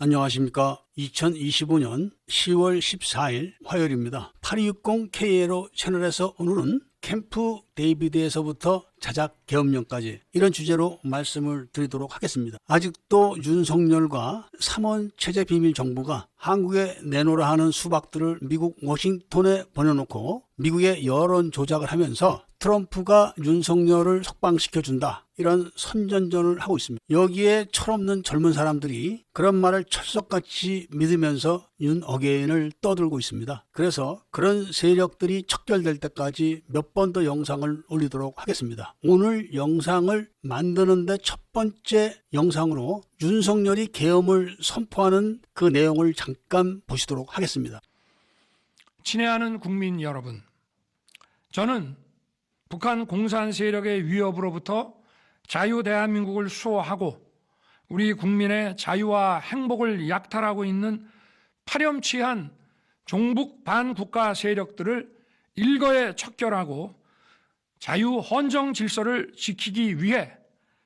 안녕하십니까. 2025년 10월 14일 화요일입니다. 8260KLO 채널에서 오늘은 캠프 데이비드에서부터 자작 계엄령까지 이런 주제로 말씀을 드리도록 하겠습니다. 아직도 윤석열과 3원 체제 비밀 정부가 한국에 내놓으라 하는 수박들을 미국 워싱턴에 보내놓고 미국의 여론 조작을 하면서 트럼프가 윤석열을 석방시켜준다, 이런 선전전을 하고 있습니다. 여기에 철없는 젊은 사람들이 그런 말을 철석같이 믿으면서 윤 어게인을 떠들고 있습니다. 그래서 그런 세력들이 척결될 때까지 몇 번 더 영상을 올리도록 하겠습니다. 오늘 영상을 만드는데 첫 번째 영상으로 윤석열이 계엄을 선포하는 그 내용을 잠깐 보시도록 하겠습니다. 친애하는 국민 여러분, 저는 북한 공산 세력의 위협으로부터 자유 대한민국을 수호하고 우리 국민의 자유와 행복을 약탈하고 있는 파렴치한 종북 반국가 세력들을 일거에 척결하고 자유 헌정 질서를 지키기 위해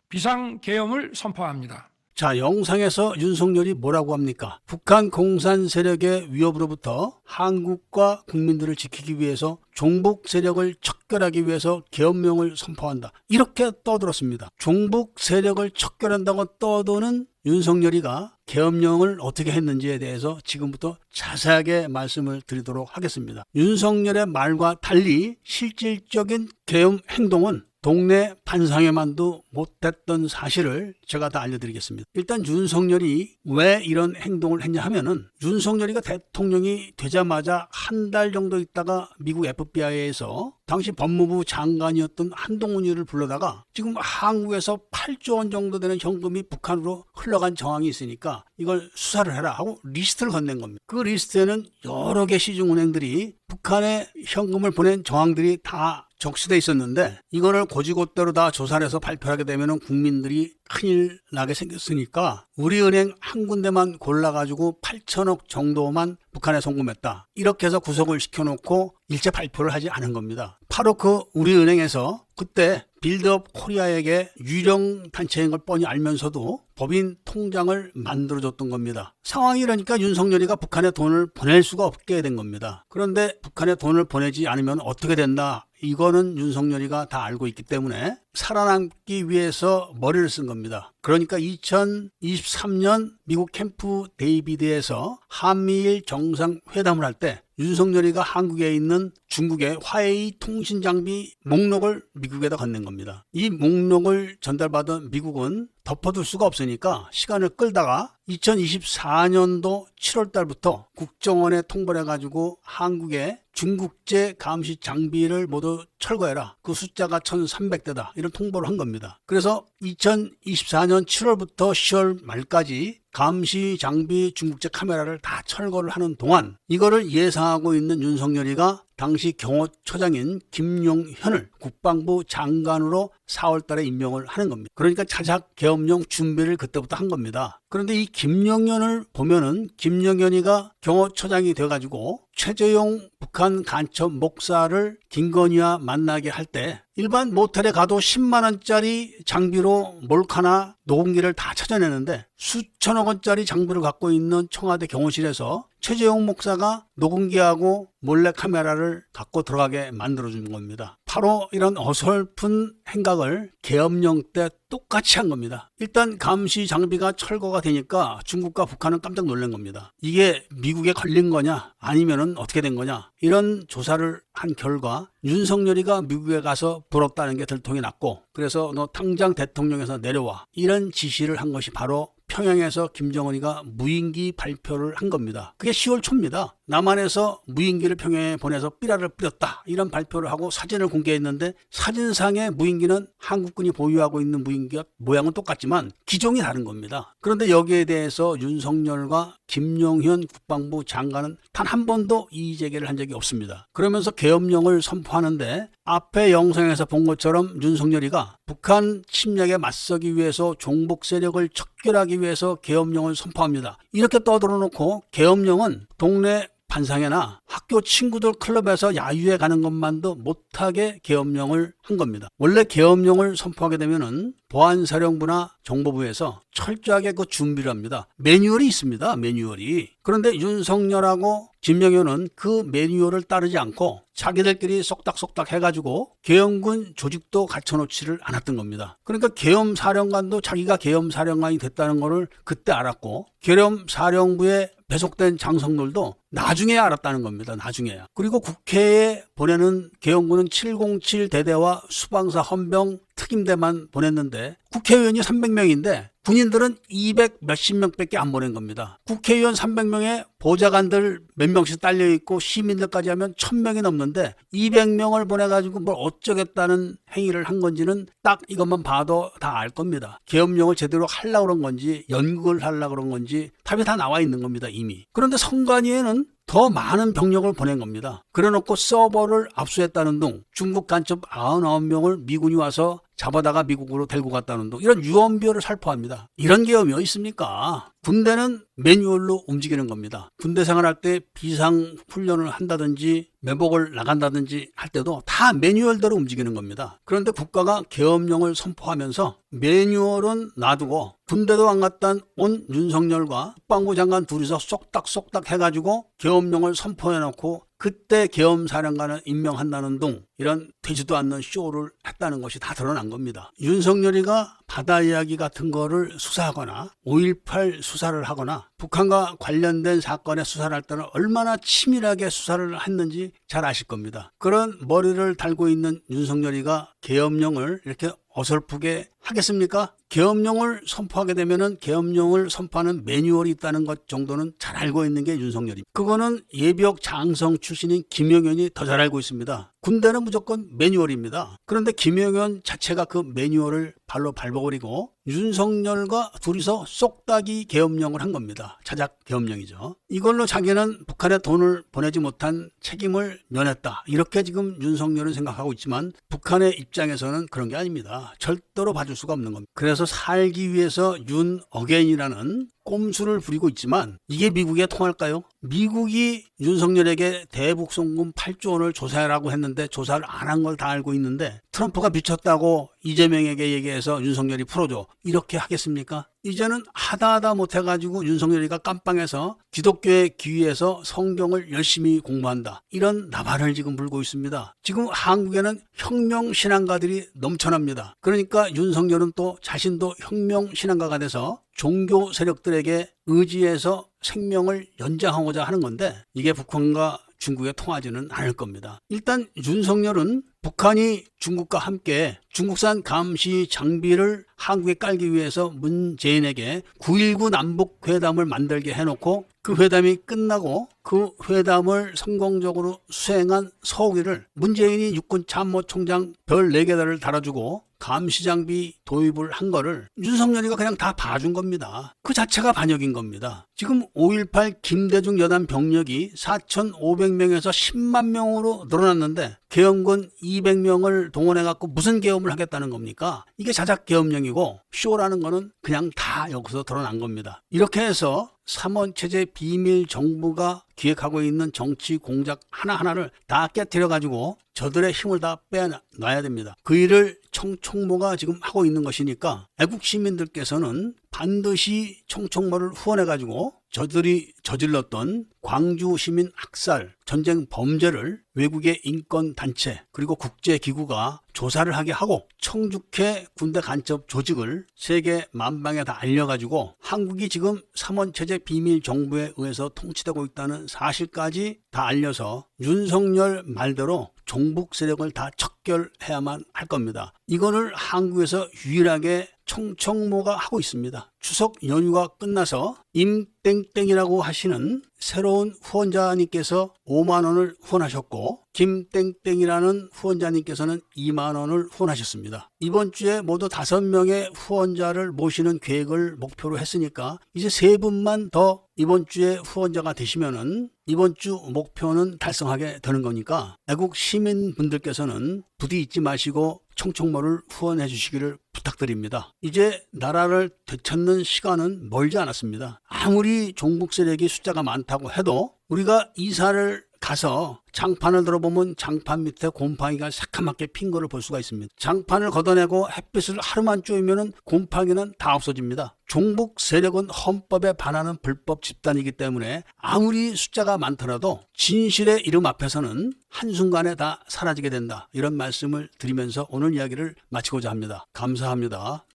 비상계엄을 선포합니다. 자, 영상에서 윤석열이 뭐라고 합니까? 북한 공산 세력의 위협으로부터 한국과 국민들을 지키기 위해서 종북 세력을 척결하기 위해서 계엄령을 선포한다, 이렇게 떠들었습니다. 종북 세력을 척결한다고 떠드는 윤석열이가 계엄령을 어떻게 했는지에 대해서 지금부터 자세하게 말씀을 드리도록 하겠습니다. 윤석열의 말과 달리 실질적인 계엄 행동은 동네 반상회만도 못했던 사실을 제가 다 알려드리겠습니다. 일단 윤석열이 왜 이런 행동을 했냐 하면은, 윤석열이가 대통령이 되자마자 한 달 정도 있다가 미국 FBI에서 당시 법무부 장관이었던 한동훈이를 불러다가 지금 한국에서 8조 원 정도 되는 현금이 북한으로 흘러간 정황이 있으니까 이걸 수사를 해라 하고 리스트를 건넨 겁니다. 그 리스트에는 여러 개 시중은행들이 북한에 현금을 보낸 정황들이 다 적시돼 있었는데, 이거를 고지고대로 다 조사를 해서 발표하게 되면 국민들이 큰일 나게 생겼으니까 우리은행 한 군데만 골라가지고 8천억 정도만 북한에 송금했다, 이렇게 해서 구속을 시켜놓고 일체 발표를 하지 않은 겁니다. 바로 그 우리은행에서 그때 빌드업 코리아에게 유령 단체인 걸 뻔히 알면서도 법인 통장을 만들어줬던 겁니다. 상황이 이러니까 윤석열이가 북한에 돈을 보낼 수가 없게 된 겁니다. 그런데 북한에 돈을 보내지 않으면 어떻게 된다, 이거는 윤석열이가 다 알고 있기 때문에 살아남기 위해서 머리를 쓴 겁니다. 그러니까 2023년 미국 캠프 데이비드에서 한미일 정상회담을 할 때 윤석열이가 한국에 있는 중국의 화웨이 통신 장비 목록을 미국에다 건넨 겁니다. 이 목록을 전달받은 미국은 덮어둘 수가 없으니까 시간을 끌다가 2024년도 7월 달부터 국정원에 통보를 해가지고 한국에 중국제 감시 장비를 모두 철거해라, 그 숫자가 1300대다, 이런 통보를 한 겁니다. 그래서 2024년 7월부터 10월 말까지 감시 장비 중국제 카메라를 다 철거를 하는 동안 이거를 예상하고 있는 윤석열이가 당시 경호처장인 김용현을 국방부 장관으로 4월 달에 임명을 하는 겁니다. 그러니까 자작 계엄령 준비를 그때부터 한 겁니다. 그런데 이 김용현을 보면은 김용현이가 경호처장이 돼가지고 최재용 북한 간첩 목사를 김건희와 만나게 할 때 일반 모텔에 가도 10만 원짜리 장비로 몰카나 녹음기를 다 찾아내는데 수천억 원짜리 장비를 갖고 있는 청와대 경호실에서 최재용 목사가 녹음기하고 몰래 카메라를 갖고 들어가게 만들어준 겁니다. 바로 이런 어설픈 행각을 계엄령 때 똑같이 한 겁니다. 일단 감시 장비가 철거가 되니까 중국과 북한은 깜짝 놀란 겁니다. 이게 미국에 걸린 거냐 아니면은 어떻게 된 거냐, 이런 조사를 한 결과 윤석열이가 미국에 가서 부럽다는 게 들통이 났고, 그래서 너 당장 대통령에서 내려와, 이런 지시를 한 것이 바로 평양에서 김정은이가 무인기 발표를 한 겁니다. 그게 10월 초입니다. 남한에서 무인기를 평양에 보내서 삐라를 뿌렸다, 이런 발표를 하고 사진을 공개했는데, 사진상의 무인기는 한국군이 보유하고 있는 무인기와 모양은 똑같지만 기종이 다른 겁니다. 그런데 여기에 대해서 윤석열과 김용현 국방부 장관은 단 한 번도 이의 제기를 한 적이 없습니다. 그러면서 계엄령을 선포하는데 앞에 영상에서 본 것처럼 윤석열이가 북한 침략에 맞서기 위해서 종북 세력을 척결하기 위해서 계엄령을 선포합니다, 이렇게 떠들어 놓고 계엄령은 동네 반상회나 학교 친구들 클럽에서 야유회 가는 것만도 못하게 계엄령을 한 겁니다. 원래 계엄령을 선포하게 되면은 보안사령부나 정보부에서 철저하게 그 준비를 합니다. 매뉴얼이 있습니다. 매뉴얼이. 그런데 윤석열하고 진명현은 그 매뉴얼을 따르지 않고 자기들끼리 쏙닥쏙닥 해가지고 계엄군 조직도 갖춰놓지를 않았던 겁니다. 그러니까 계엄사령관도 자기가 계엄사령관이 됐다는 거를 그때 알았고 계엄사령부에 배속된 장성들도 나중에 알았다는 겁니다. 나중에야. 그리고 국회에 보내는 계엄군은 707 대대와 수방사 헌병 특임대만 보냈는데 국회의원이 300명인데 군인들은 200 몇십 명밖에 안 보낸 겁니다. 국회의원 300명에 보좌관들 몇 명씩 딸려있고 시민들까지 하면 1000명이 넘는데 200명을 보내가지고 뭘 어쩌겠다는 행위를 한 건지는 딱 이것만 봐도 다 알 겁니다. 계엄령을 제대로 하려고 그런 건지 연극을 하려고 그런 건지 답이 다 나와 있는 겁니다. 이미. 그런데 선관위에는 더 많은 병력을 보낸 겁니다. 그래놓고 서버를 압수했다는 둥, 중국 간첩 99명을 미군이 와서 잡아다가 미국으로 데리고 갔다는 둥, 이런 유언비어를 살포합니다. 이런 계엄이 어디 있습니까? 군대는 매뉴얼로 움직이는 겁니다. 군대 생활할 때 비상훈련을 한다든지 매복을 나간다든지 할 때도 다 매뉴얼대로 움직이는 겁니다. 그런데 국가가 계엄령을 선포하면서 매뉴얼은 놔두고 군대도 안 갔다 온 윤석열과 국방부 장관 둘이서 쏙닥쏙닥 해가지고 계엄령을 선포해놓고 그때 계엄사령관을 임명한다는 둥, 이런 되지도 않는 쇼를 했다는 것이 다 드러난 겁니다. 윤석열이가 바다 이야기 같은 거를 수사하거나 5.18 수사를 하거나 북한과 관련된 사건에 수사를 할 때는 얼마나 치밀하게 수사를 했는지 잘 아실 겁니다. 그런 머리를 달고 있는 윤석열이가 계엄령을 이렇게 어설프게 하겠습니까? 계엄령을 선포하게 되면은 계엄령을 선포하는 매뉴얼이 있다는 것 정도는 잘 알고 있는 게 윤석열입니다. 그거는 예비역 장성 출신인 김영현이 더 잘 알고 있습니다. 군대는 무조건 매뉴얼입니다. 그런데 김영현 자체가 그 매뉴얼을 발로 밟아버리고 윤석열과 둘이서 쏙닥이 계엄령을 한 겁니다. 자작 계엄령이죠. 이걸로 자기는 북한에 돈을 보내지 못한 책임을 면했다. 이렇게 지금 윤석열은 생각하고 있지만 북한의 입장에서는 그런 게 아닙니다. 절대로 봐줄 수가 없는 겁니다. 그래서 살기 위해서 윤 어게인이라는 꼼수를 부리고 있지만 이게 미국에 통할까요? 미국이 윤석열에게 대북송금 8조 원을 조사하라고 했는데 조사를 안 한 걸 다 알고 있는데 트럼프가 미쳤다고 이재명에게 얘기해서 윤석열이 풀어줘. 이렇게 하겠습니까? 이제는 하다 못해가지고 윤석열이가 깜빵에서 기독교에 기위해서 성경을 열심히 공부한다. 이런 나발을 지금 불고 있습니다. 지금 한국에는 혁명신앙가들이 넘쳐납니다. 그러니까 윤석열은 또 자신도 혁명신앙가가 돼서 종교 세력들에게 의지해서 생명을 연장하고자 하는 건데 이게 북한과 중국에 통하지는 않을 겁니다. 일단 윤석열은 북한이 중국과 함께 중국산 감시 장비를 한국에 깔기 위해서 문재인에게 9.19 남북회담을 만들게 해놓고 그 회담이 끝나고 그 회담을 성공적으로 수행한 서욱일을 문재인이 육군참모총장 별 4개를 달아주고 감시장비 도입을 한 거를 윤석열이가 그냥 다 봐준 겁니다. 그 자체가 반역인 겁니다. 지금 5.18 김대중 여단 병력이 4,500명에서 10만 명으로 늘어났는데 계엄군 200명을 동원해갖고 무슨 계엄을 하겠다는 겁니까? 이게 자작 계엄령이고 쇼라는 거는 그냥 다 여기서 드러난 겁니다. 이렇게 해서 3원체제 비밀 정부가 기획하고 있는 정치 공작 하나하나를 다 깨뜨려가지고 저들의 힘을 다 빼놔야 됩니다. 그 일을 청총모가 지금 하고 있는 것이니까 애국 시민들께서는 반드시 청총모를 후원해가지고 저들이 저질렀던 광주 시민 학살, 전쟁 범죄를 외국의 인권단체 그리고 국제기구가 조사를 하게 하고 청주케 군대 간첩 조직을 세계 만방에 다 알려가지고 한국이 지금 3원체제 비밀 정부에 의해서 통치되고 있다는 사실까지 다 알려서 윤석열 말대로 종북 세력을 다 척결해야만 할 겁니다. 이거를 한국에서 유일하게 청총모가 하고 있습니다. 추석 연휴가 끝나서 임땡땡이라고 하시는 새로운 후원자님께서 5만 원을 후원하셨고 김땡땡이라는 후원자님께서는 2만 원을 후원하셨습니다. 이번 주에 모두 5명의 후원자를 모시는 계획을 목표로 했으니까 이제 3분만 더 이번 주에 후원자가 되시면은 이번 주 목표는 달성하게 되는 거니까 애국 시민분들께서는 부디 잊지 마시고 청총모를 후원해 주시기를 부탁드립니다. 이제 나라를 되찾는 시간은 멀지 않았습니다. 아무리 종북 세력이 숫자가 많다고 해도 우리가 이사를 가서 장판을 들어보면 장판 밑에 곰팡이가 새카맣게 핀 거를 볼 수가 있습니다. 장판을 걷어내고 햇빛을 하루만 쬐면 곰팡이는 다 없어집니다. 종북 세력은 헌법에 반하는 불법 집단이기 때문에 아무리 숫자가 많더라도 진실의 이름 앞에서는 한순간에 다 사라지게 된다. 이런 말씀을 드리면서 오늘 이야기를 마치고자 합니다. 감사합니다.